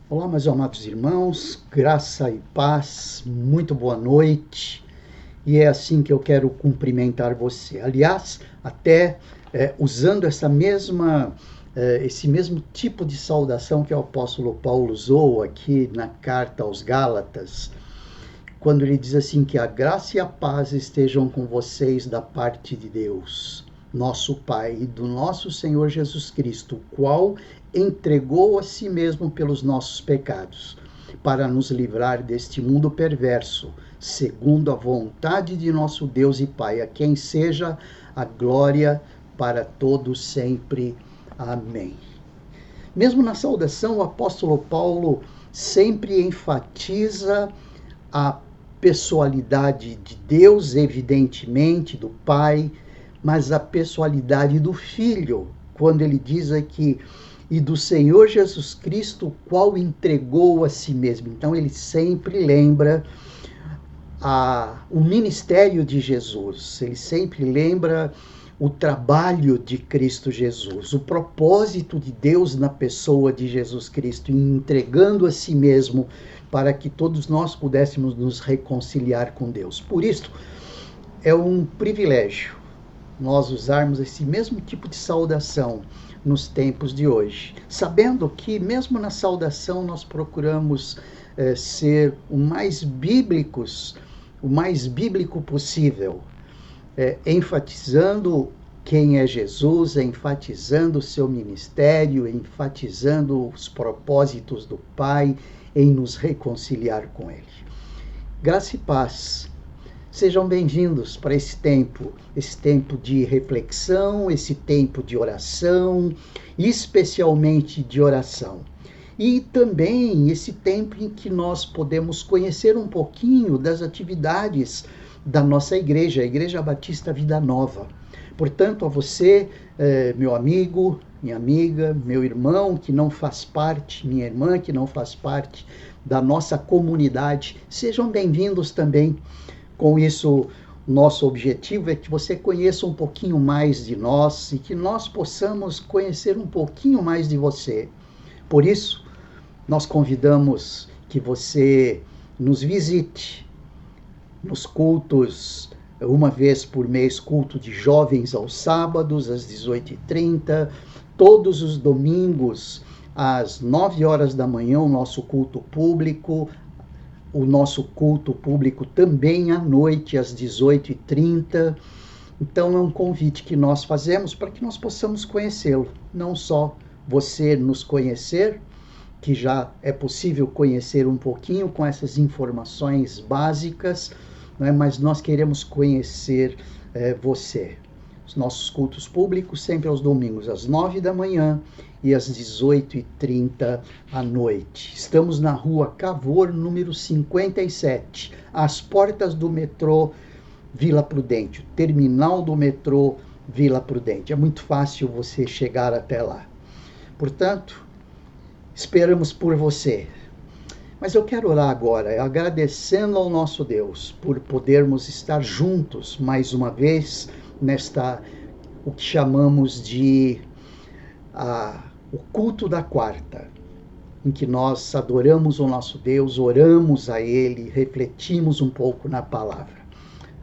Olá, meus amados irmãos, graça e paz, muito boa noite. E é assim que eu quero cumprimentar você. Aliás, até usando esse mesmo tipo de saudação que o apóstolo Paulo usou aqui na carta aos Gálatas, quando ele diz assim que a graça e a paz estejam com vocês da parte de Deus, nosso Pai, e do nosso Senhor Jesus Cristo, o qual entregou a si mesmo pelos nossos pecados, para nos livrar deste mundo perverso, segundo a vontade de nosso Deus e Pai, a quem seja a glória para todos sempre. Amém. Mesmo na saudação, o apóstolo Paulo sempre enfatiza a pessoalidade de Deus, evidentemente, do Pai, mas a pessoalidade do Filho, quando ele diz aqui, e do Senhor Jesus Cristo, o qual entregou a si mesmo. Então ele sempre lembra o ministério de Jesus, ele sempre lembra o trabalho de Cristo Jesus, o propósito de Deus na pessoa de Jesus Cristo, entregando a si mesmo para que todos nós pudéssemos nos reconciliar com Deus. Por isso, é um privilégio nós usarmos esse mesmo tipo de saudação nos tempos de hoje, sabendo que mesmo na saudação nós procuramos ser o mais bíblico possível, enfatizando quem é Jesus, enfatizando o seu ministério, enfatizando os propósitos do Pai em nos reconciliar com Ele. Graça e paz. Sejam bem-vindos para esse tempo de reflexão, esse tempo de oração, especialmente de oração. E também esse tempo em que nós podemos conhecer um pouquinho das atividades da nossa igreja, a Igreja Batista Vida Nova. Portanto, a você, meu amigo, minha amiga, meu irmão que não faz parte, minha irmã que não faz parte da nossa comunidade, sejam bem-vindos também. Com isso, nosso objetivo é que você conheça um pouquinho mais de nós e que nós possamos conhecer um pouquinho mais de você. Por isso, nós convidamos que você nos visite nos cultos, uma vez por mês, culto de jovens aos sábados, às 18h30, todos os domingos, às 9 horas da manhã, o nosso culto público, também à noite, às 18h30. Então é um convite que nós fazemos para que nós possamos conhecê-lo. Não só você nos conhecer, que já é possível conhecer um pouquinho com essas informações básicas, né? Mas nós queremos conhecer você. Os nossos cultos públicos sempre aos domingos, às 9 da manhã e às 18h30 à noite. Estamos na rua Cavour, número 57, às portas do metrô Vila Prudente, o terminal do metrô Vila Prudente. É muito fácil você chegar até lá. Portanto, esperamos por você. Mas eu quero orar agora, agradecendo ao nosso Deus por podermos estar juntos mais uma vez o que chamamos de o culto da quarta, em que nós adoramos o nosso Deus, oramos a Ele, refletimos um pouco na palavra.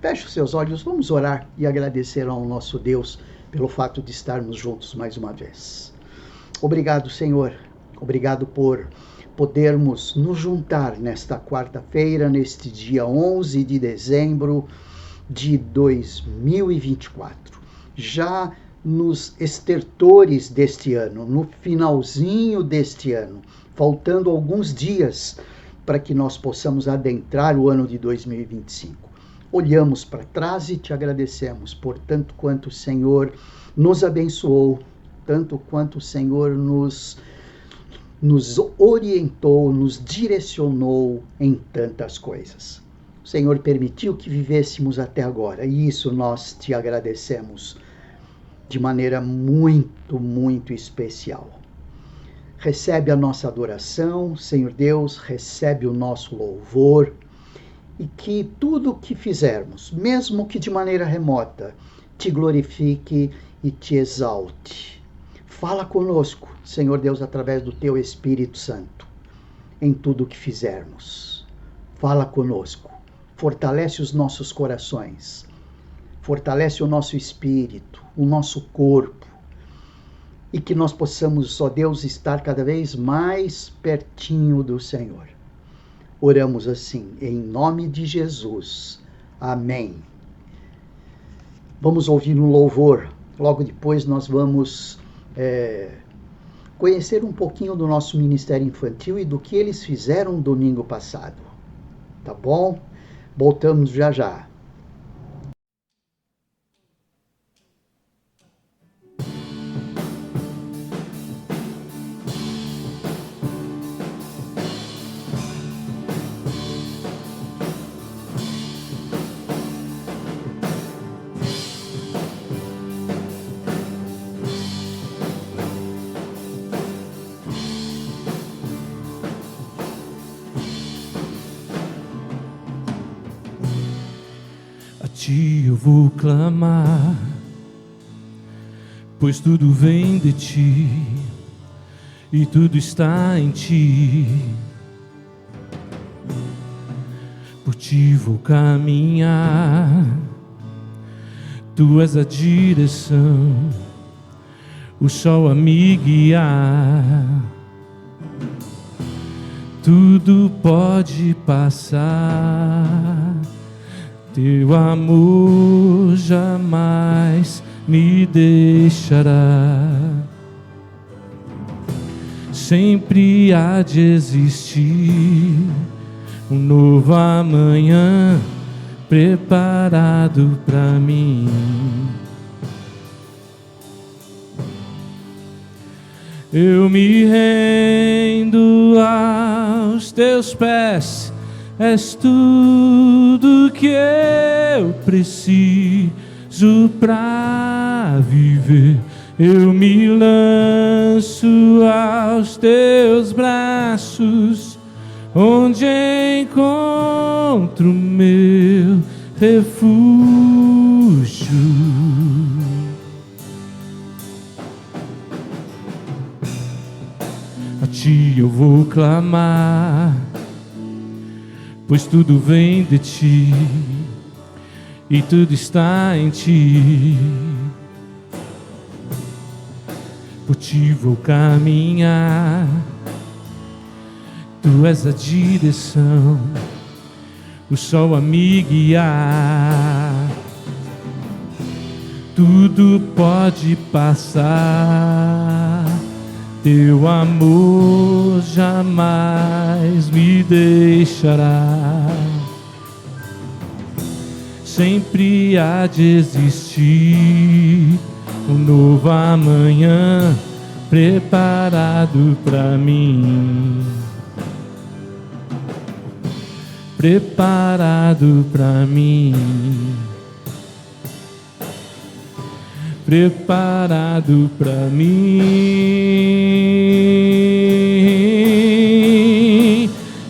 Feche os seus olhos, vamos orar e agradecer ao nosso Deus pelo fato de estarmos juntos mais uma vez. Obrigado, Senhor. Obrigado por podermos nos juntar nesta quarta-feira, neste dia 11 de dezembro de 2024. Já nos estertores deste ano, no finalzinho deste ano, faltando alguns dias para que nós possamos adentrar o ano de 2025. Olhamos para trás e te agradecemos por tanto quanto o Senhor nos abençoou, tanto quanto o Senhor nos orientou, nos direcionou em tantas coisas. O Senhor permitiu que vivêssemos até agora, e isso nós te agradecemos de maneira muito, muito especial. Recebe a nossa adoração, Senhor Deus, recebe o nosso louvor, e que tudo o que fizermos, mesmo que de maneira remota, te glorifique e te exalte. Fala conosco, Senhor Deus, através do teu Espírito Santo. em tudo o que fizermos. Fala conosco, fortalece os nossos corações, fortalece o nosso espírito, o nosso corpo, e que nós possamos, ó Deus, estar cada vez mais pertinho do Senhor. Oramos assim, em nome de Jesus. Amém. Vamos ouvir um louvor. Logo depois nós vamos conhecer um pouquinho do nosso ministério infantil e do que eles fizeram domingo passado. Tá bom? Voltamos já já. A ti eu vou clamar, pois tudo vem de ti e tudo está em ti. Por ti vou caminhar, tu és a direção, o sol a me guiar. Tudo pode passar, teu amor jamais me deixará. Sempre há de existir um novo amanhã preparado para mim. Eu me rendo aos teus pés, és tudo que eu preciso pra viver. Eu me lanço aos teus braços, onde encontro meu refúgio. A ti eu vou clamar, pois tudo vem de ti e tudo está em ti. Por ti vou caminhar, tu és a direção, o sol a me guiar. Tudo pode passar, teu amor jamais me deixará. Sempre há de existir um novo amanhã preparado para mim. Preparado para mim. Preparado para mim.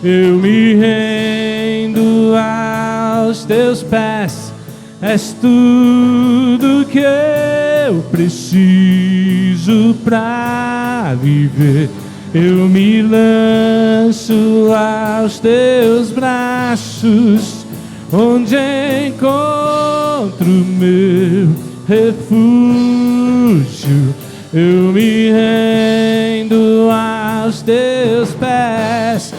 Eu me rendo aos teus pés, és tudo que eu preciso pra viver. Eu me lanço aos teus braços, onde encontro meu refúgio. Eu me rendo aos teus pés,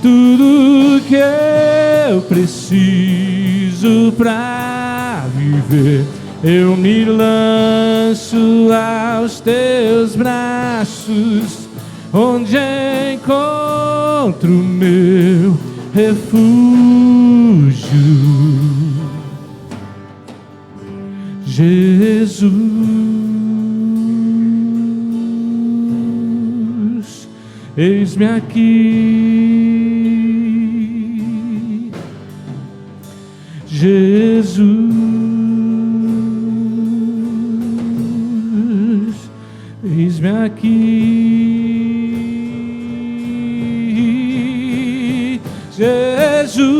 tudo que eu preciso pra viver. Eu me lanço aos teus braços, onde encontro meu refúgio. Jesus, eis-me aqui. Jesus, eis-me aqui. Jesus,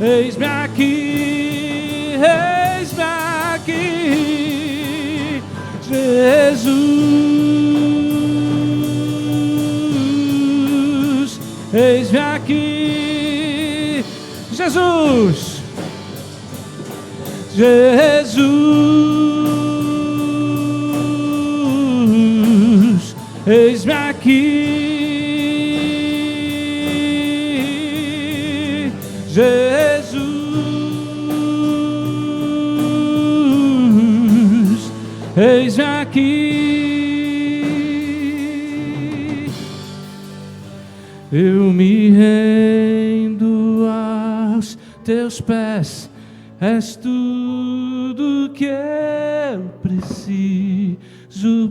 eis-me aqui, eis-me aqui. Jesus, Jesus, Jesus, eis-me aqui, Jesus, eis-me aqui, eu me rendo aos teus pés. És tudo que eu preciso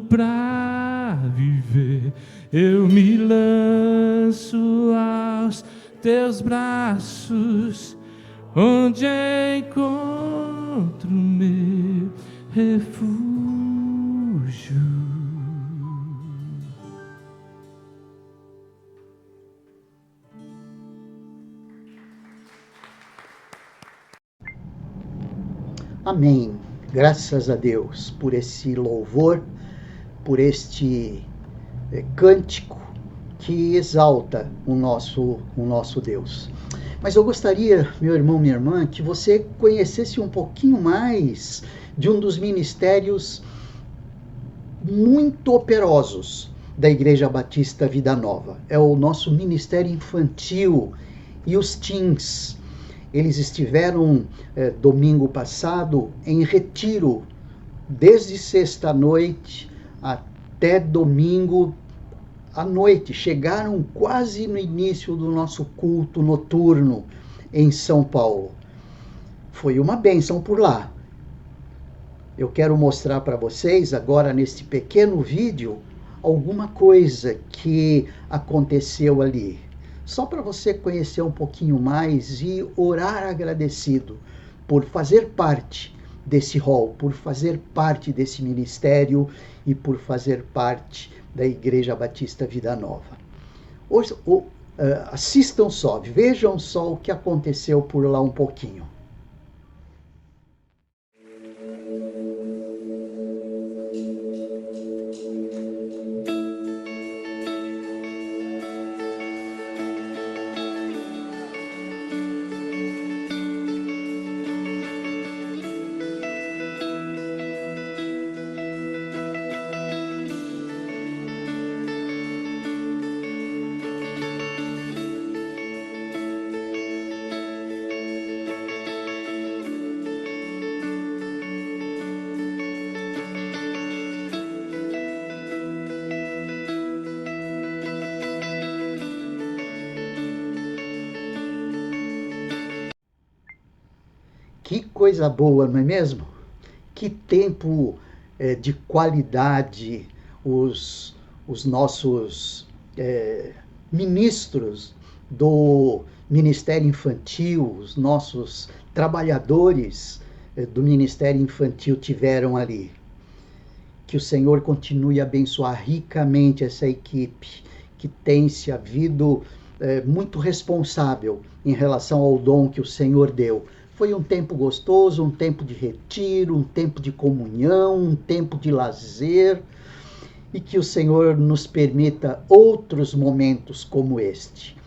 pra viver. Eu me lanço aos teus braços, onde encontro meu refúgio. Amém. Graças a Deus por esse louvor, por este cântico que exalta o nosso Deus. Mas eu gostaria, meu irmão, minha irmã, que você conhecesse um pouquinho mais de um dos ministérios muito operosos da Igreja Batista Vida Nova. É o nosso ministério infantil e os teens. Eles estiveram domingo passado em retiro, desde sexta-noite até domingo à noite. Chegaram quase no início do nosso culto noturno em São Paulo. Foi uma bênção por lá. Eu quero mostrar para vocês agora neste pequeno vídeo alguma coisa que aconteceu ali. Só para você conhecer um pouquinho mais e orar agradecido por fazer parte desse rol, por fazer parte desse ministério e por fazer parte da Igreja Batista Vida Nova. Hoje, assistam só, vejam só o que aconteceu por lá um pouquinho. Que coisa boa, não é mesmo? Que tempo de qualidade os nossos ministros do Ministério Infantil, os nossos trabalhadores do Ministério Infantil tiveram ali. Que o Senhor continue a abençoar ricamente essa equipe que tem se havido muito responsável em relação ao dom que o Senhor deu. Foi um tempo gostoso, um tempo de retiro, um tempo de comunhão, um tempo de lazer, e que o Senhor nos permita outros momentos como este.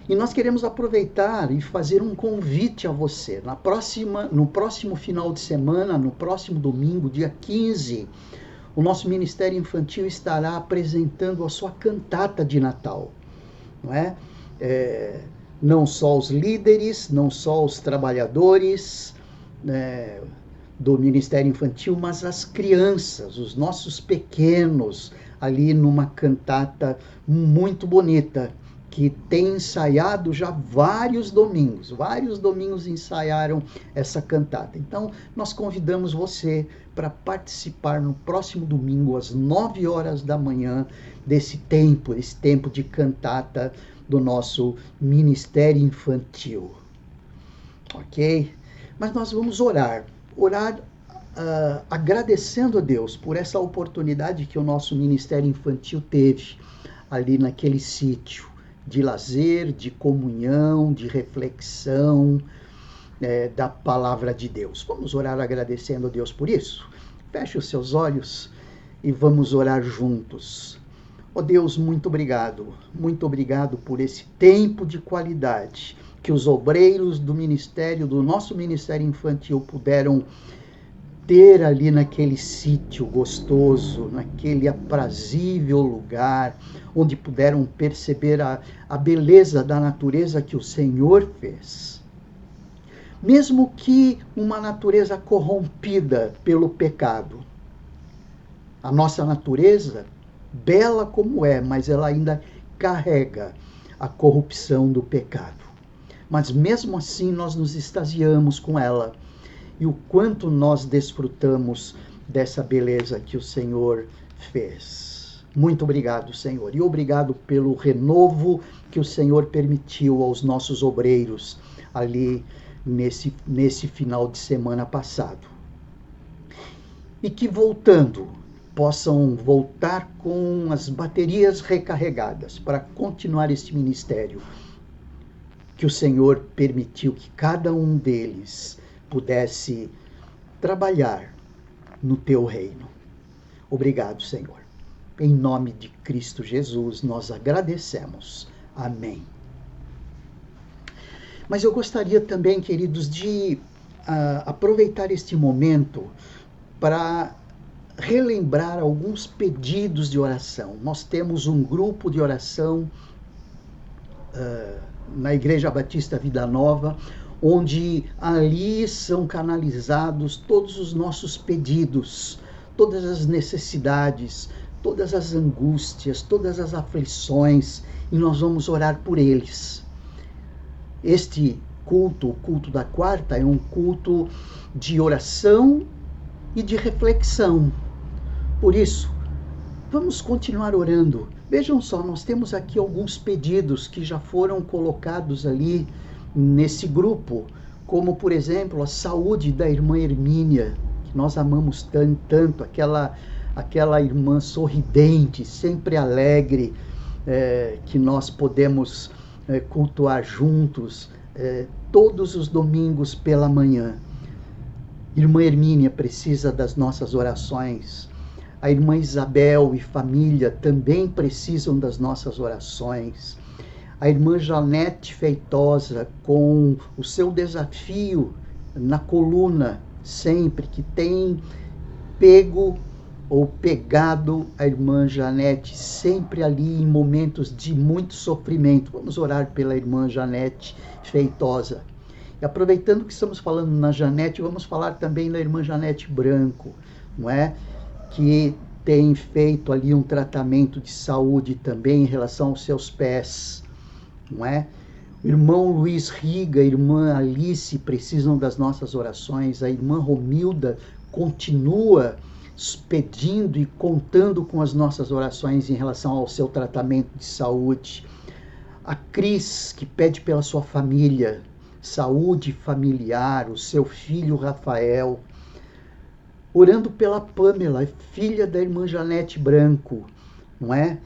E nós queremos aproveitar e fazer um convite a você. No próximo final de semana, no próximo domingo, dia 15, o nosso Ministério Infantil estará apresentando a sua cantata de Natal, não é? Não só os líderes, não só os trabalhadores do Ministério Infantil, mas as crianças, os nossos pequenos, ali numa cantata muito bonita, que tem ensaiado já vários domingos ensaiaram essa cantata. Então, nós convidamos você para participar no próximo domingo, às 9 horas da manhã, esse tempo de cantata do nosso Ministério Infantil. Ok? Mas nós vamos orar agradecendo a Deus por essa oportunidade que o nosso Ministério Infantil teve ali naquele sítio de lazer, de comunhão, de reflexão da palavra de Deus. Vamos orar agradecendo a Deus por isso? Feche os seus olhos e vamos orar juntos. Ó Deus, muito obrigado por esse tempo de qualidade que os obreiros do ministério, do nosso ministério infantil, puderam ter ali naquele sítio gostoso, naquele aprazível lugar, onde puderam perceber a beleza da natureza que o Senhor fez. Mesmo que uma natureza corrompida pelo pecado. A nossa natureza, bela como é, mas ela ainda carrega a corrupção do pecado. Mas mesmo assim nós nos extasiamos com ela. E o quanto nós desfrutamos dessa beleza que o Senhor fez. Muito obrigado, Senhor. E obrigado pelo renovo que o Senhor permitiu aos nossos obreiros ali nesse final de semana passado. E que voltando, possam voltar com as baterias recarregadas para continuar este ministério que o Senhor permitiu que cada um deles pudesse trabalhar no teu reino. Obrigado, Senhor. Em nome de Cristo Jesus, nós agradecemos. Amém. Mas eu gostaria também, queridos, de aproveitar este momento para relembrar alguns pedidos de oração. Nós temos um grupo de oração na Igreja Batista Vida Nova, onde ali são canalizados todos os nossos pedidos, todas as necessidades, todas as angústias, todas as aflições, e nós vamos orar por eles. Este culto, o culto da quarta, é um culto de oração e de reflexão. Por isso, vamos continuar orando. Vejam só, nós temos aqui alguns pedidos que já foram colocados ali nesse grupo, como, por exemplo, a saúde da irmã Hermínia, que nós amamos tanto, aquela irmã sorridente, sempre alegre, que nós podemos cultuar juntos todos os domingos pela manhã. Irmã Hermínia precisa das nossas orações. A irmã Isabel e família também precisam das nossas orações. A irmã Janete Feitosa, com o seu desafio na coluna, sempre que tem pego ou pegado a irmã Janete, sempre ali em momentos de muito sofrimento. Vamos orar pela irmã Janete Feitosa. E aproveitando que estamos falando na Janete, vamos falar também da irmã Janete Branco, não é? Que tem feito ali um tratamento de saúde também em relação aos seus pés. Não é? O irmão Luiz Riga, a irmã Alice precisam das nossas orações. A irmã Romilda continua pedindo e contando com as nossas orações em relação ao seu tratamento de saúde. A Cris, que pede pela sua família, saúde familiar, o seu filho Rafael. Orando pela Pamela, filha da irmã Janete Branco, não é?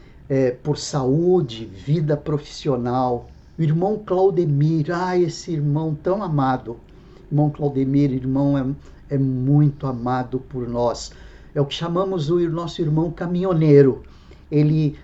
Por saúde, vida profissional. O irmão Claudemir, esse irmão tão amado. Irmão Claudemir, irmão é muito amado por nós. É o que chamamos o nosso irmão caminhoneiro. Ele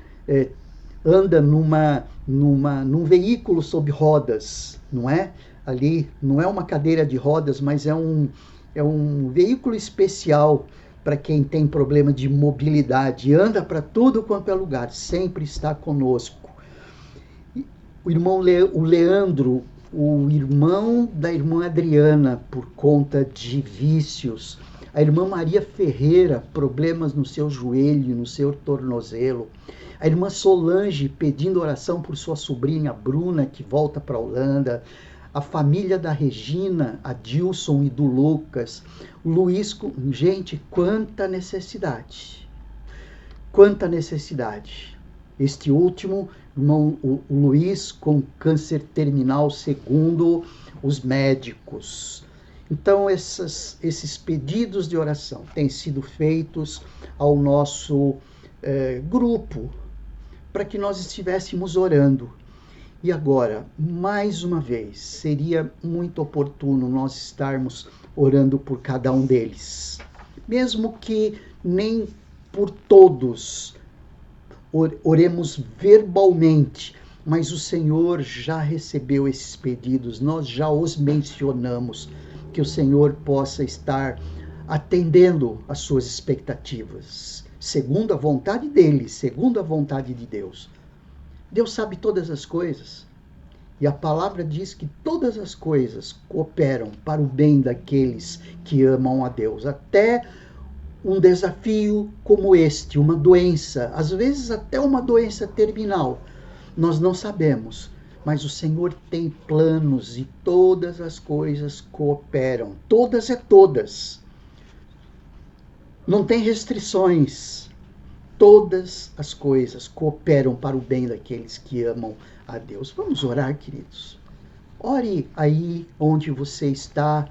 anda num veículo sob rodas, não é? Ali não é uma cadeira de rodas, mas é um veículo especial para quem tem problema de mobilidade, anda para tudo quanto é lugar, sempre está conosco. O irmão o Leandro, o irmão da irmã Adriana, por conta de vícios. A irmã Maria Ferreira, problemas no seu joelho, no seu tornozelo. A irmã Solange pedindo oração por sua sobrinha Bruna, que volta para a Holanda. A família da Regina, a Dilson e do Lucas, o Luiz, gente, quanta necessidade. Quanta necessidade. Este último, irmão, o Luiz, com câncer terminal, segundo os médicos. Então, esses pedidos de oração têm sido feitos ao nosso grupo, para que nós estivéssemos orando. E agora, mais uma vez, seria muito oportuno nós estarmos orando por cada um deles. Mesmo que nem por todos oremos verbalmente, mas o Senhor já recebeu esses pedidos, nós já os mencionamos, que o Senhor possa estar atendendo às suas expectativas, segundo a vontade dele, segundo a vontade de Deus. Deus sabe todas as coisas, e a palavra diz que todas as coisas cooperam para o bem daqueles que amam a Deus, até um desafio como este, uma doença, às vezes até uma doença terminal, nós não sabemos, mas o Senhor tem planos e todas as coisas cooperam. Todas é todas. Não tem restrições. Todas as coisas cooperam para o bem daqueles que amam a Deus. Vamos orar, queridos. Ore aí onde você está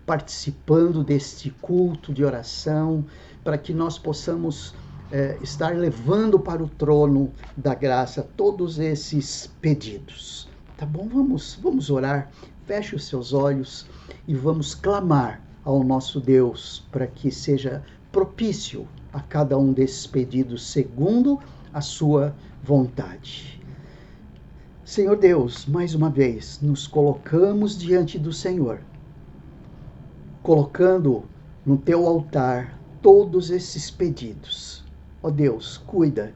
participando deste culto de oração, para que nós possamos estar levando para o trono da graça todos esses pedidos. Tá bom? Vamos orar. Feche os seus olhos e vamos clamar ao nosso Deus para que seja propício a cada um desses pedidos segundo a sua vontade. Senhor Deus, mais uma vez, nos colocamos diante do Senhor, colocando no teu altar todos esses pedidos. Ó Deus, cuida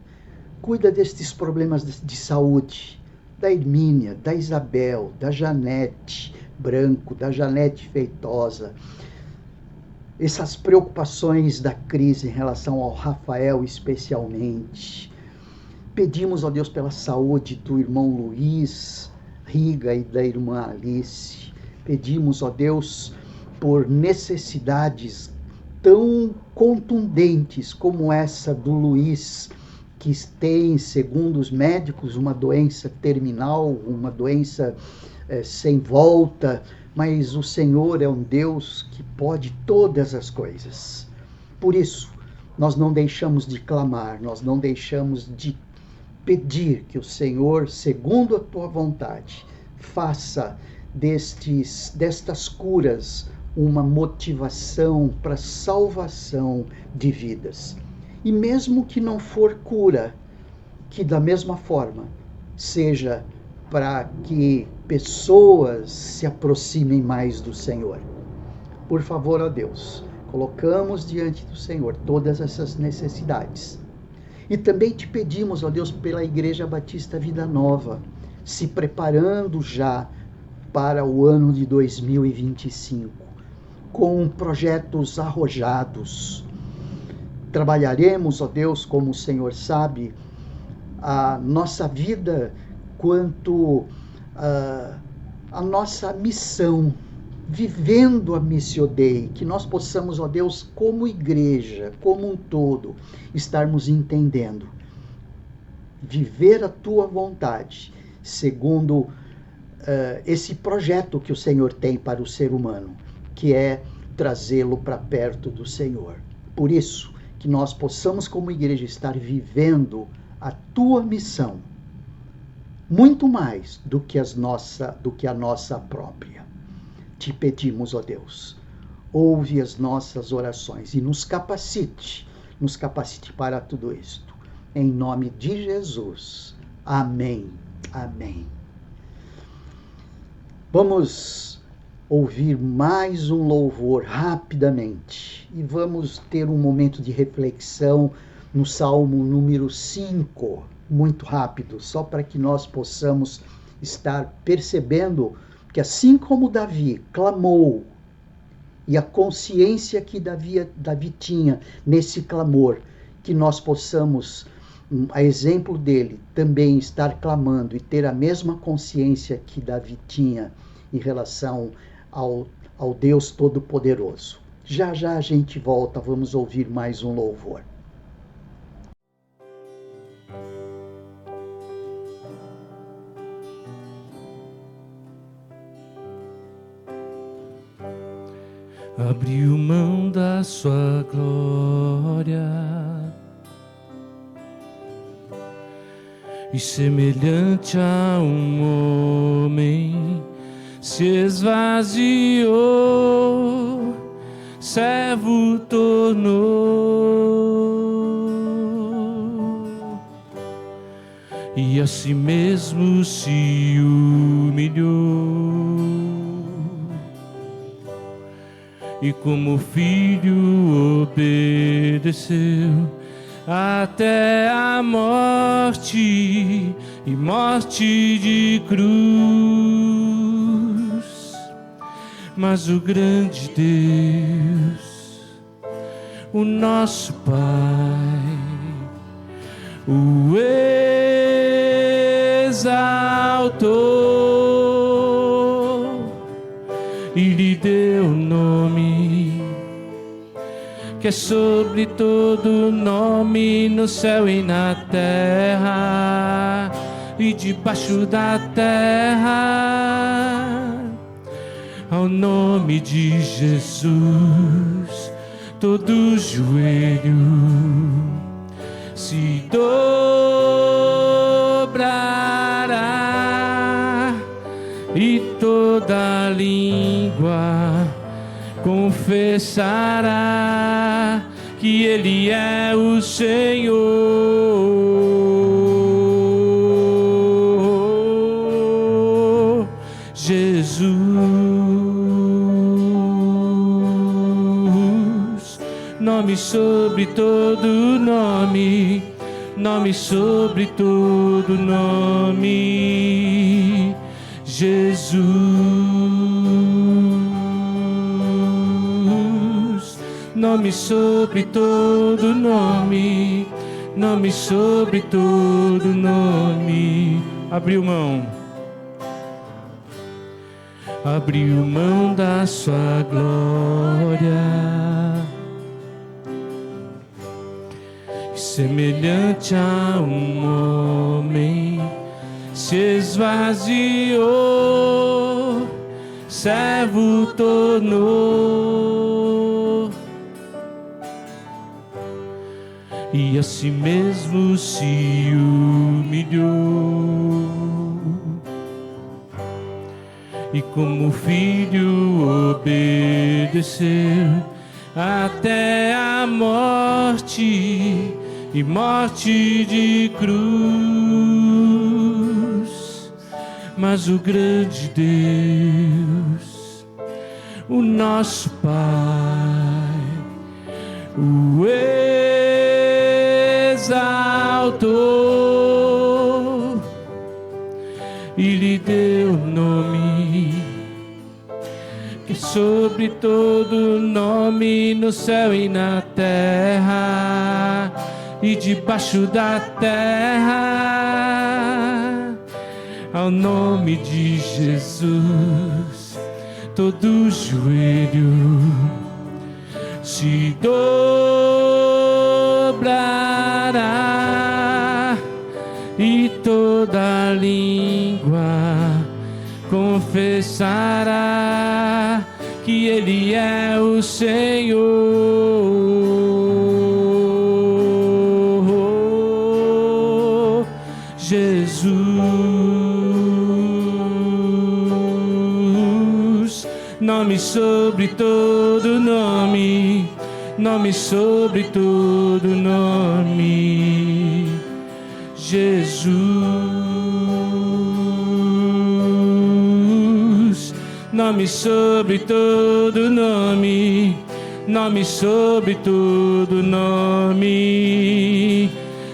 destes problemas de saúde, da Hermínia, da Isabel, da Janete Branco, da Janete Feitosa, essas preocupações da crise em relação ao Rafael especialmente. Pedimos, ó Deus, pela saúde do irmão Luiz Riga e da irmã Alice. Pedimos, ó Deus, por necessidades tão contundentes como essa do Luiz, que tem, segundo os médicos, uma doença terminal, uma doença sem volta, mas o Senhor é um Deus que pode todas as coisas. Por isso, nós não deixamos de clamar, nós não deixamos de pedir que o Senhor, segundo a tua vontade, faça destas curas uma motivação para salvação de vidas. E mesmo que não for cura, que da mesma forma seja para que pessoas se aproximem mais do Senhor. Por favor, ó Deus, colocamos diante do Senhor todas essas necessidades. E também te pedimos, ó Deus, pela Igreja Batista Vida Nova, se preparando já para o ano de 2025, com projetos arrojados. Trabalharemos, ó Deus, como o Senhor sabe, a nossa vida quanto a nossa missão, vivendo a Missio Dei, que nós possamos, ó Deus, como igreja, como um todo, estarmos entendendo, viver a tua vontade, segundo esse projeto que o Senhor tem para o ser humano, que é trazê-lo para perto do Senhor. Por isso, que nós possamos, como igreja, estar vivendo a tua missão, muito mais do que a nossa própria. Te pedimos, ó Deus, ouve as nossas orações e nos capacite para tudo isto. Em nome de Jesus. Amém. Amém. Vamos ouvir mais um louvor rapidamente e vamos ter um momento de reflexão no Salmo número 5, muito rápido, só para que nós possamos estar percebendo que assim como Davi clamou, e a consciência que Davi tinha nesse clamor, que nós possamos, a exemplo dele, também estar clamando e ter a mesma consciência que Davi tinha em relação ao Deus Todo-Poderoso. Já já a gente volta, vamos ouvir mais um louvor. Abriu mão da sua glória e semelhante a um homem se esvaziou, servo tornou e a si mesmo se humilhou, e como filho obedeceu até a morte, e morte de cruz. Mas o grande Deus, o nosso Pai, o exaltou e lhe deu um nome que é sobre todo nome, no céu e na terra e debaixo da terra. Ao nome de Jesus todo joelho se dobrará e toda língua confessará que Ele é o Senhor. Jesus, nome sobre todo nome, nome sobre todo nome. Jesus, nome sobre todo nome, nome sobre todo nome. Abriu mão da sua glória, semelhante a um homem se esvaziou, servo tornou, e a si mesmo se humilhou, e como filho obedeceu até a morte, e morte de cruz. Mas o grande Deus, o nosso Pai, o exaltou e lhe deu nome que sobre todo nome, no céu e na terra e debaixo da terra. Ao nome de Jesus todo joelho se dobrará e toda língua confessará que Ele é o Senhor. Jesus, nome sobre todo nome, nome sobre todo nome. Jesus, nome sobre todo nome, nome sobre todo nome.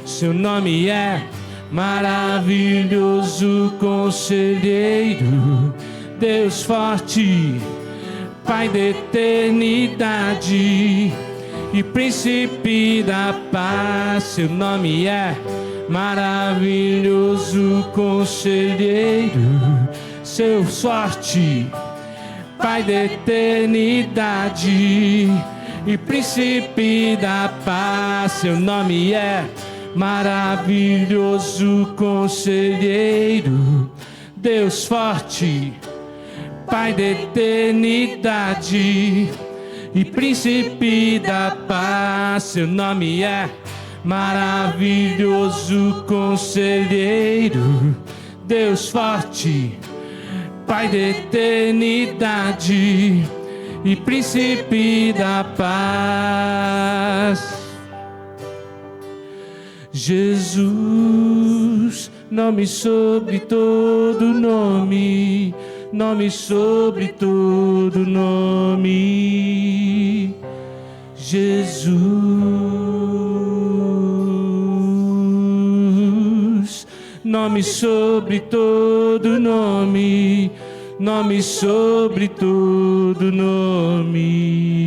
Seu nome é maravilhoso, conselheiro, Deus forte, Pai da eternidade e príncipe da paz. Seu nome é maravilhoso, conselheiro, seu sorte, Pai da eternidade e príncipe da paz. Seu nome é maravilhoso, conselheiro, Deus forte, Pai da eternidade e príncipe da paz. Seu nome é maravilhoso, conselheiro, Deus forte, Pai da eternidade e príncipe da paz. Jesus, nome sobre todo nome, nome sobre todo nome, Jesus. Nome sobre todo nome, nome sobre todo nome.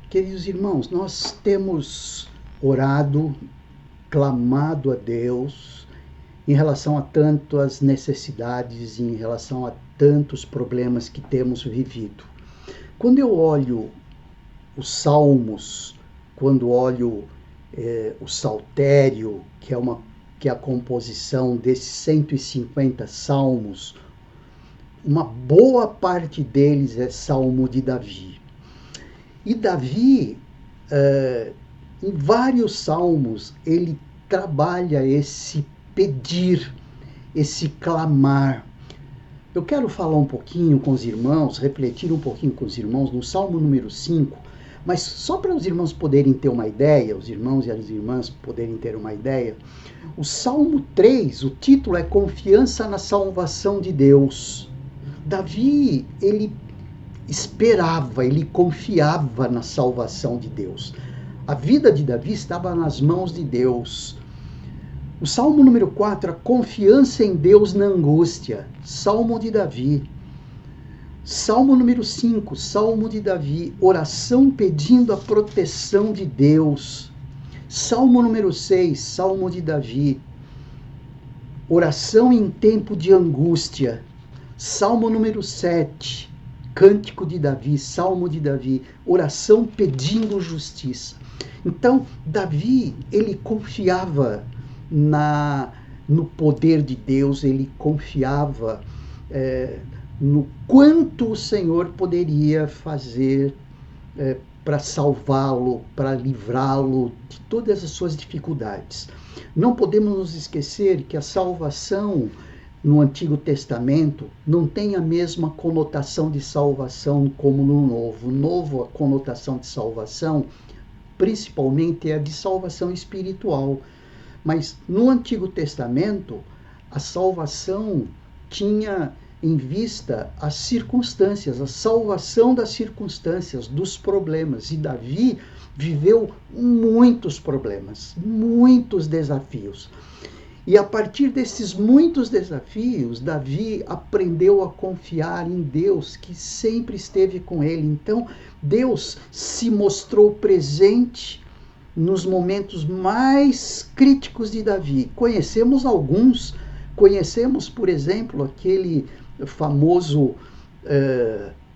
Queridos irmãos, nós temos orado, clamado a Deus em relação a tantas necessidades, em relação a tantos problemas que temos vivido. Quando eu olho os salmos, quando olho o saltério, que é a composição desses 150 salmos, uma boa parte deles é salmo de Davi. E Davi, em vários salmos, ele trabalha esse pedir, esse clamar. Eu quero falar um pouquinho com os irmãos, refletir um pouquinho com os irmãos no Salmo número 5, mas só para os irmãos poderem ter uma ideia, os irmãos e as irmãs poderem ter uma ideia, o Salmo 3, o título é Confiança na Salvação de Deus. Davi, ele esperava, ele confiava na salvação de Deus. A vida de Davi estava nas mãos de Deus. O Salmo número 4, a confiança em Deus na angústia, Salmo de Davi. Salmo número 5, Salmo de Davi, oração pedindo a proteção de Deus. Salmo número 6, Salmo de Davi, oração em tempo de angústia. Salmo número 7, Cântico de Davi, Salmo de Davi, oração pedindo justiça. Então, Davi, ele confiava no poder de Deus, ele confiava no quanto o Senhor poderia fazer para salvá-lo, para livrá-lo de todas as suas dificuldades. Não podemos nos esquecer que a salvação no Antigo Testamento não tem a mesma conotação de salvação como no Novo. No Novo, a conotação de salvação, principalmente, é a de salvação espiritual. Mas no Antigo Testamento, a salvação tinha em vista as circunstâncias, a salvação das circunstâncias, dos problemas. E Davi viveu muitos problemas, muitos desafios. E a partir desses muitos desafios, Davi aprendeu a confiar em Deus, que sempre esteve com ele. Então, Deus se mostrou presente nos momentos mais críticos de Davi. Conhecemos alguns, por exemplo,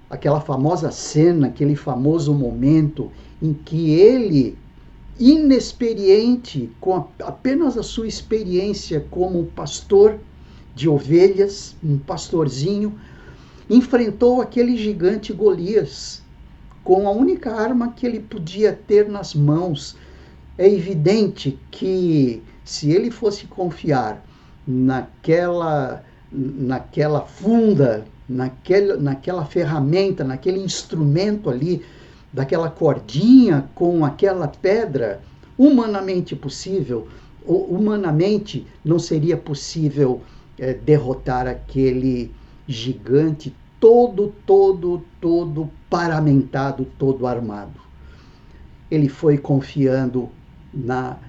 aquela famosa cena, aquele famoso momento em que ele, inexperiente, com apenas a sua experiência como pastor de ovelhas, um pastorzinho, enfrentou aquele gigante Golias com a única arma que ele podia ter nas mãos. É evidente que se ele fosse confiar naquela funda, naquela ferramenta, naquele instrumento ali, daquela cordinha com aquela pedra, humanamente não seria possível derrotar aquele gigante todo paramentado, todo armado. Ele foi confiando na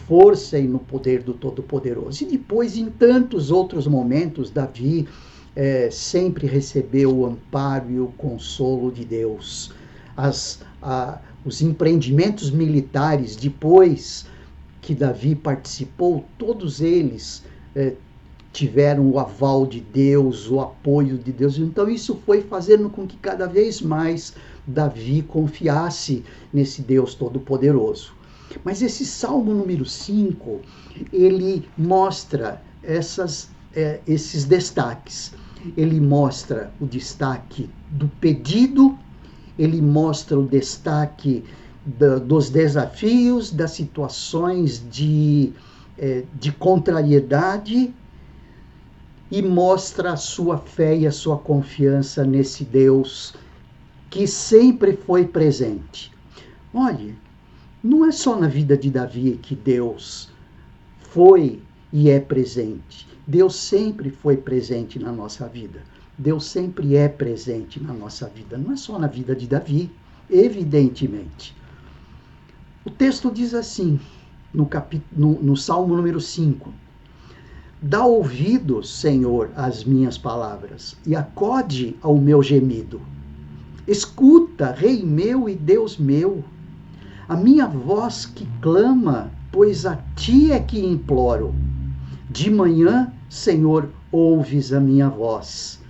força e no poder do Todo-Poderoso. E depois, em tantos outros momentos, Davi sempre recebeu o amparo e o consolo de Deus. Os empreendimentos militares, depois que Davi participou, todos eles tiveram o aval de Deus, o apoio de Deus. Então isso foi fazendo com que cada vez mais Davi confiasse nesse Deus Todo-Poderoso. Mas esse Salmo número 5, ele mostra esses destaques. Ele mostra o destaque do pedido, ele mostra o destaque dos desafios, das situações de contrariedade, e mostra a sua fé e a sua confiança nesse Deus que sempre foi presente. Olhe, não é só na vida de Davi que Deus foi e é presente. Deus sempre foi presente na nossa vida. No sempre é presente na nossa vida. Não é só na vida de Davi, evidentemente. O texto diz assim, no Salmo número 5. Dá ouvidos, Senhor, às minhas palavras, e acode ao meu gemido. Escuta, Rei meu e Deus meu, a minha voz que clama, pois a ti é que imploro. De manhã, Senhor, ouves a minha voz.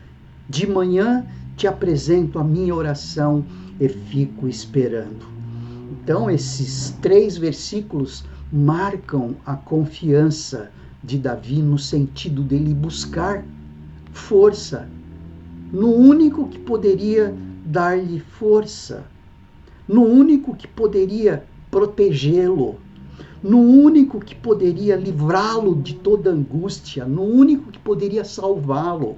De manhã te apresento a minha oração e fico esperando. Então, esses 3 versículos marcam a confiança de Davi no sentido dele buscar força no único que poderia dar-lhe força, no único que poderia protegê-lo, no único que poderia livrá-lo de toda angústia, no único que poderia salvá-lo,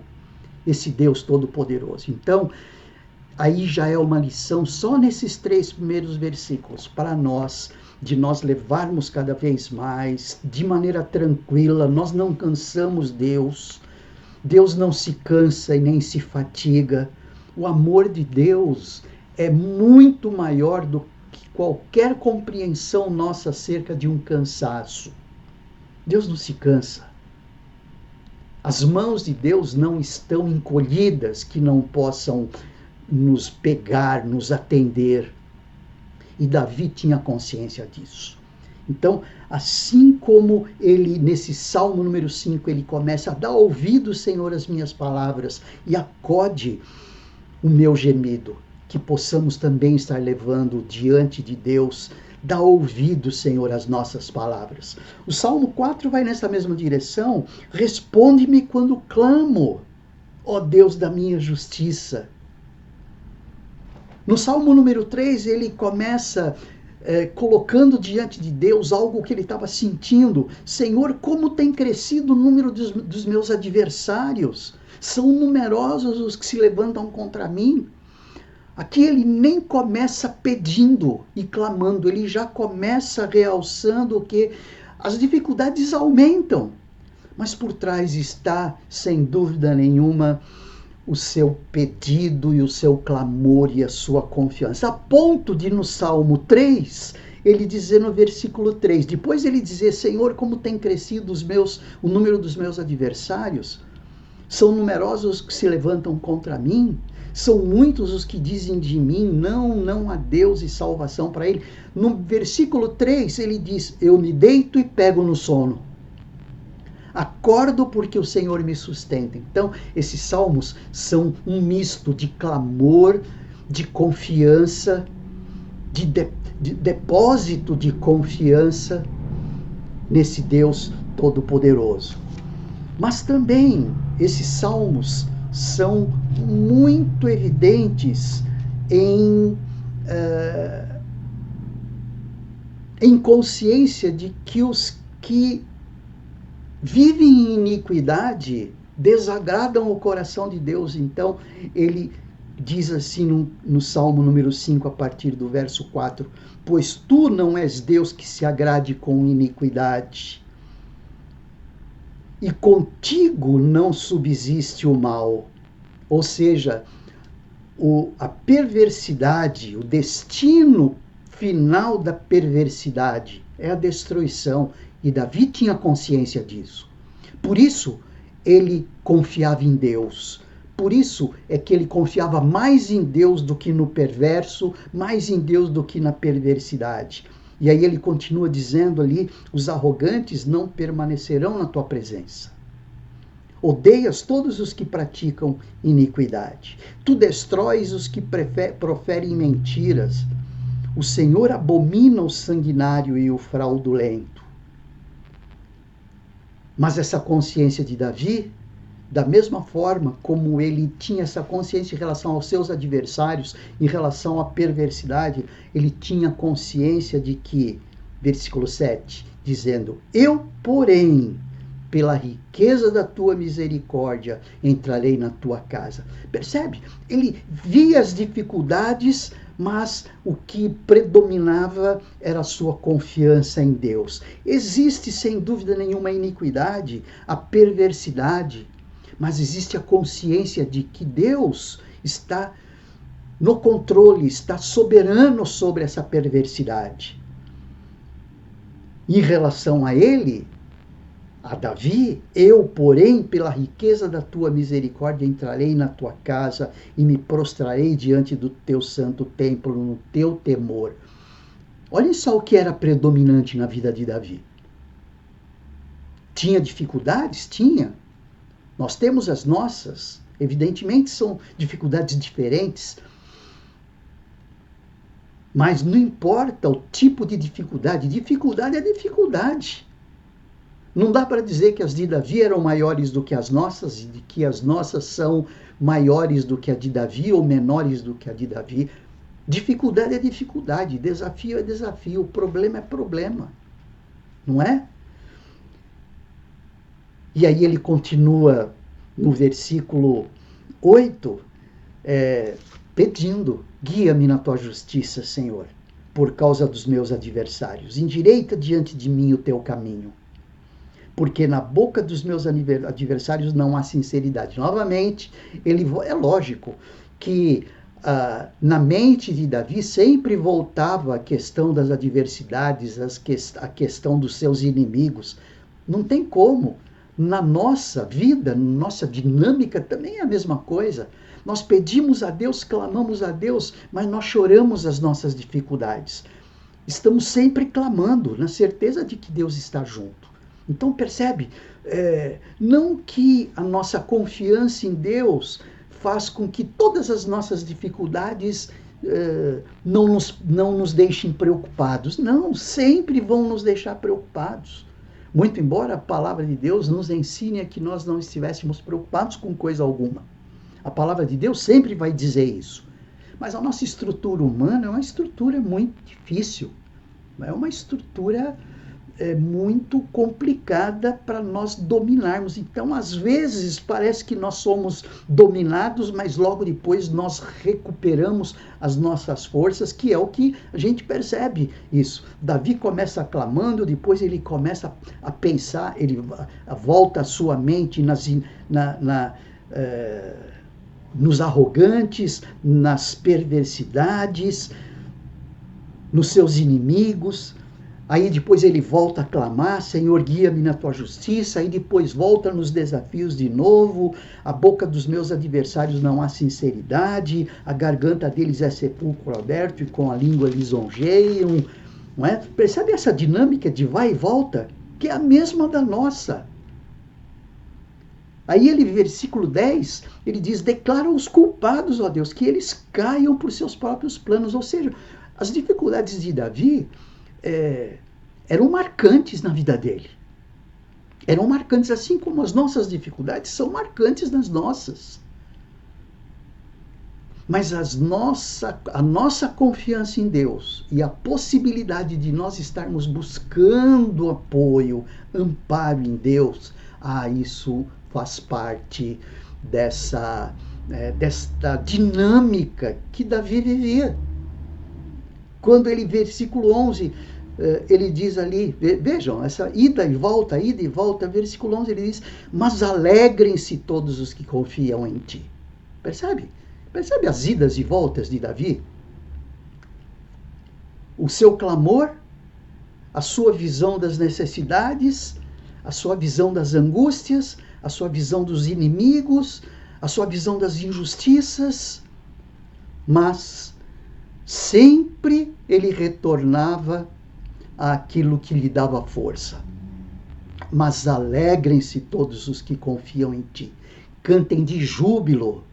esse Deus Todo-Poderoso. Então, aí já é uma lição só nesses 3 primeiros versículos para nós, de nós levarmos cada vez mais, de maneira tranquila. Nós não cansamos Deus, Deus não se cansa e nem se fatiga. O amor de Deus é muito maior do que qualquer compreensão nossa acerca de um cansaço. Deus não se cansa. As mãos de Deus não estão encolhidas que não possam nos pegar, nos atender. E Davi tinha consciência disso. Então, assim como ele, nesse Salmo número 5, ele começa a dar ouvido, Senhor, às minhas palavras e acode o meu gemido, que possamos também estar levando diante de Deus. Dá ouvido, Senhor, às nossas palavras. O Salmo 4 vai nessa mesma direção. Responde-me quando clamo, ó Deus da minha justiça. No Salmo número 3, ele começa colocando diante de Deus algo que ele estava sentindo. Senhor, como tem crescido o número dos meus adversários. São numerosos os que se levantam contra mim. Aqui ele nem começa pedindo e clamando, ele já começa realçando que as dificuldades aumentam. Mas por trás está, sem dúvida nenhuma, o seu pedido e o seu clamor e a sua confiança. A ponto de no Salmo 3, ele dizer no versículo 3, depois ele dizer, Senhor, como tem crescido o número dos meus adversários, são numerosos os que se levantam contra mim, são muitos os que dizem de mim, não há Deus e salvação para ele. No versículo 3 ele diz, eu me deito e pego no sono. Acordo porque o Senhor me sustenta. Então, esses salmos são um misto de clamor, de confiança, de depósito de confiança nesse Deus Todo-Poderoso. Mas também esses salmos são muito evidentes em consciência de que os que vivem em iniquidade desagradam o coração de Deus. Então, ele diz assim no Salmo número 5, a partir do verso 4, pois tu não és Deus que se agrade com iniquidade, e contigo não subsiste o mal. Ou seja, a perversidade, o destino final da perversidade é a destruição. E Davi tinha consciência disso. Por isso, ele confiava em Deus. Por isso é que ele confiava mais em Deus do que no perverso, mais em Deus do que na perversidade. E aí ele continua dizendo ali, os arrogantes não permanecerão na tua presença. Odeias todos os que praticam iniquidade. Tu destróis os que proferem mentiras. O Senhor abomina o sanguinário e o fraudulento. Mas essa consciência de Davi, da mesma forma como ele tinha essa consciência em relação aos seus adversários, em relação à perversidade, ele tinha consciência de que, versículo 7, dizendo, eu, porém, pela riqueza da tua misericórdia, entrarei na tua casa. Percebe? Ele via as dificuldades, mas o que predominava era a sua confiança em Deus. Existe, sem dúvida nenhuma, a iniquidade, a perversidade, mas existe a consciência de que Deus está no controle, está soberano sobre essa perversidade. Em relação a ele, a Davi, eu, porém, pela riqueza da tua misericórdia, entrarei na tua casa e me prostrarei diante do teu santo templo, no teu temor. Olhem só o que era predominante na vida de Davi. Tinha dificuldades? Tinha. Nós temos as nossas. Evidentemente são dificuldades diferentes. Mas não importa o tipo de dificuldade. Dificuldade é dificuldade. Não dá para dizer que as de Davi eram maiores do que as nossas e de que as nossas são maiores do que a de Davi ou menores do que a de Davi. Dificuldade é dificuldade, desafio é desafio, problema é problema, não é? E aí ele continua no versículo 8, pedindo, guia-me na tua justiça, Senhor, por causa dos meus adversários. Endireita diante de mim o teu caminho, porque na boca dos meus adversários não há sinceridade. Novamente, é lógico que na mente de Davi sempre voltava a questão das adversidades, a questão dos seus inimigos. Não tem como. Na nossa vida, na nossa dinâmica, também é a mesma coisa. Nós pedimos a Deus, clamamos a Deus, mas nós choramos as nossas dificuldades. Estamos sempre clamando, na certeza de que Deus está junto. Então percebe, não que a nossa confiança em Deus faz com que todas as nossas dificuldades não nos deixem preocupados. Não, sempre vão nos deixar preocupados. Muito embora a palavra de Deus nos ensine a que nós não estivéssemos preocupados com coisa alguma. A palavra de Deus sempre vai dizer isso. Mas a nossa estrutura humana é uma estrutura muito difícil. É uma estrutura muito complicada para nós dominarmos. Então, às vezes, parece que nós somos dominados, mas logo depois nós recuperamos as nossas forças, que é o que a gente percebe isso. Davi começa clamando, depois ele começa a pensar, ele volta a sua mente nos arrogantes, nas perversidades, nos seus inimigos. Aí depois ele volta a clamar, Senhor, guia-me na tua justiça. Aí depois volta nos desafios de novo. A boca dos meus adversários não há sinceridade. A garganta deles é sepulcro aberto e com a língua lisonjeiam. Não é? Percebe essa dinâmica de vai e volta? Que é a mesma da nossa. Aí ele, versículo 10, ele diz, declara os culpados, ó Deus, que eles caiam por seus próprios planos. Ou seja, as dificuldades de Davi eram marcantes na vida dele. Eram marcantes, assim como as nossas dificuldades são marcantes nas nossas. Mas a nossa confiança em Deus e a possibilidade de nós estarmos buscando apoio, amparo em Deus, isso faz parte desta dinâmica que Davi vivia. Quando ele, versículo 11, ele diz ali, vejam, essa ida e volta, versículo 11, ele diz, mas alegrem-se todos os que confiam em ti. Percebe? Percebe as idas e voltas de Davi? O seu clamor, a sua visão das necessidades, a sua visão das angústias, a sua visão dos inimigos, a sua visão das injustiças, mas sempre ele retornava àquilo que lhe dava força. Mas alegrem-se todos os que confiam em ti. Cantem de júbilo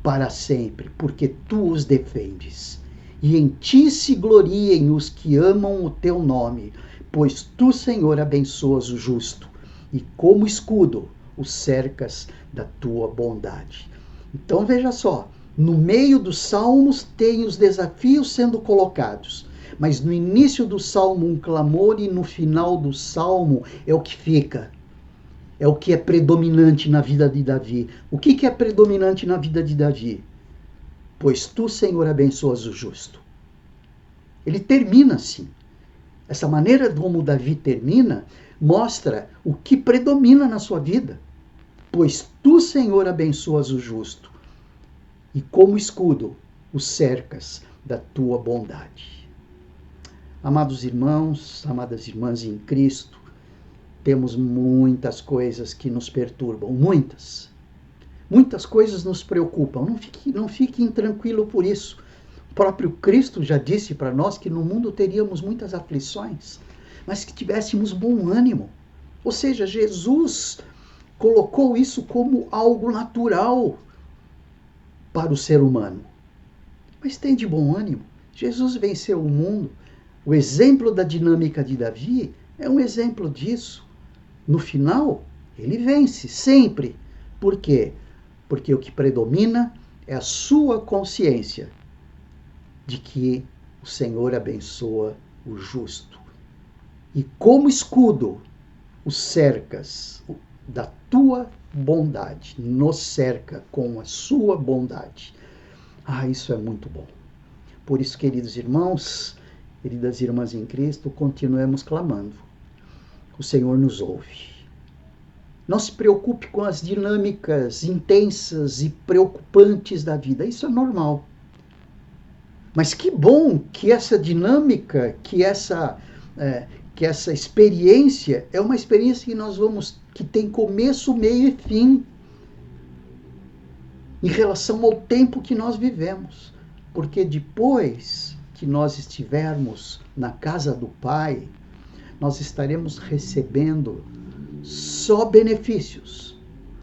para sempre, porque tu os defendes. E em ti se gloriem os que amam o teu nome, pois tu, Senhor, abençoas o justo, e como escudo o cercas da tua bondade. Então veja só, no meio dos salmos tem os desafios sendo colocados, mas no início do salmo um clamor e no final do salmo é o que fica. É o que é predominante na vida de Davi. O que é predominante na vida de Davi? Pois tu, Senhor, abençoas o justo. Ele termina assim. Essa maneira como Davi termina mostra o que predomina na sua vida. Pois tu, Senhor, abençoas o justo, e como escudo o cercas da tua bondade. Amados irmãos, amadas irmãs em Cristo, temos muitas coisas que nos perturbam, muitas. Muitas coisas nos preocupam. Não fique intranquilo por isso. O próprio Cristo já disse para nós que no mundo teríamos muitas aflições, mas que tivéssemos bom ânimo. Ou seja, Jesus colocou isso como algo natural para o ser humano. Mas tem de bom ânimo. Jesus venceu o mundo. O exemplo da dinâmica de Davi é um exemplo disso. No final, ele vence, sempre. Por quê? Porque o que predomina é a sua consciência de que o Senhor abençoa o justo. E como escudo, os cercas da tua bondade, nos cerca com a sua bondade. Isso é muito bom. Por isso, queridos irmãos, queridas irmãs em Cristo, continuemos clamando. O Senhor nos ouve. Não se preocupe com as dinâmicas intensas e preocupantes da vida. Isso é normal. Mas que bom que essa dinâmica, que essa experiência é uma experiência que tem começo, meio e fim em relação ao tempo que nós vivemos. Porque depois que nós estivermos na casa do Pai, nós estaremos recebendo só benefícios,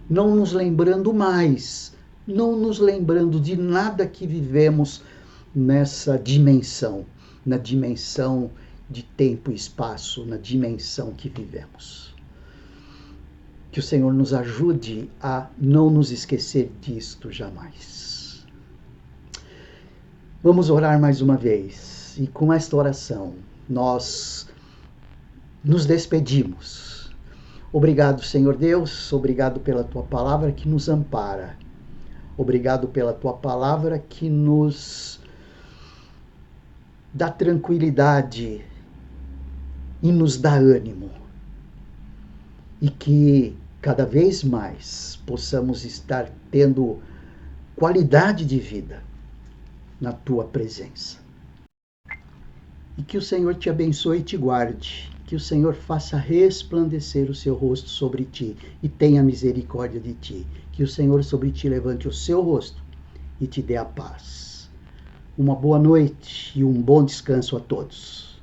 não nos lembrando mais, não nos lembrando de nada que vivemos nessa dimensão, na dimensão de tempo e espaço, na dimensão que vivemos. Que o Senhor nos ajude a não nos esquecer disto jamais. Vamos orar mais uma vez, e com esta oração nós nos despedimos. Obrigado, Senhor Deus, obrigado pela Tua palavra que nos ampara. Obrigado pela Tua palavra que nos dá tranquilidade e nos dá ânimo. E que cada vez mais possamos estar tendo qualidade de vida na Tua presença. E que o Senhor te abençoe e te guarde. Que o Senhor faça resplandecer o seu rosto sobre ti e tenha misericórdia de ti. Que o Senhor sobre ti levante o seu rosto e te dê a paz. Uma boa noite e um bom descanso a todos.